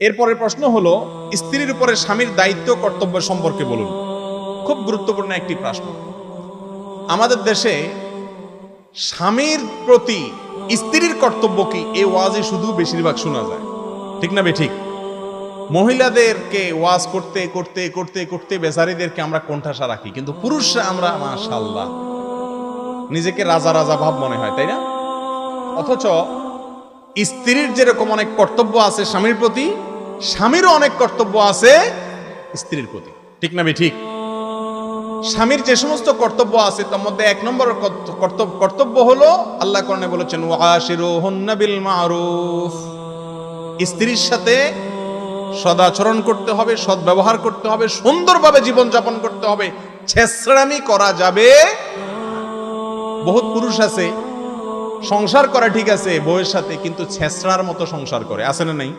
এরপরের প্রশ্ন হলো, স্ত্রীর উপরে স্বামীর দায়িত্ব কর্তব্য সম্পর্কে বলুন। খুব গুরুত্বপূর্ণ একটি প্রশ্ন। আমাদের দেশে স্বামীর প্রতি স্ত্রীর কর্তব্য কি, এই ওয়াজে শুধু বেশিরভাগ শোনা যায়, ঠিক না বেঠিক? মহিলাদেরকে ওয়াজ করতে করতে করতে করতে বেচারীদেরকে আমরা কোণঠাসা রাখি, কিন্তু পুরুষরা আমরা মাশাআল্লাহ নিজেকে রাজা রাজা ভাব মনে হয়, তাই না? অথচ স্ত্রীর যেরকম অনেক কর্তব্য আছে স্বামীর প্রতি, স্বামীরও অনেক কর্তব্য আছে স্ত্রীর প্রতি, ঠিক না বেঠিক? স্বামীর যে সমস্ত কর্তব্য আছে তার মধ্যে এক নম্বর কর্তব্য হলো, আল্লাহ কোরআনে বলেছেন ওয়াশিরুহুন্না বিল মারুফ, স্ত্রীর সাথে সদাচরণ করতে হবে, সদ্ব্যবহার করতে হবে, সুন্দরভাবে জীবনযাপন করতে হবে, ছেঁচড়ামি করা যাবে। বহুত পুরুষ আছে সংসার করা ঠিক আছে বউয়ের সাথে, কিন্তু ছেঁচড়ার মতো সংসার করে, আছে না নাই?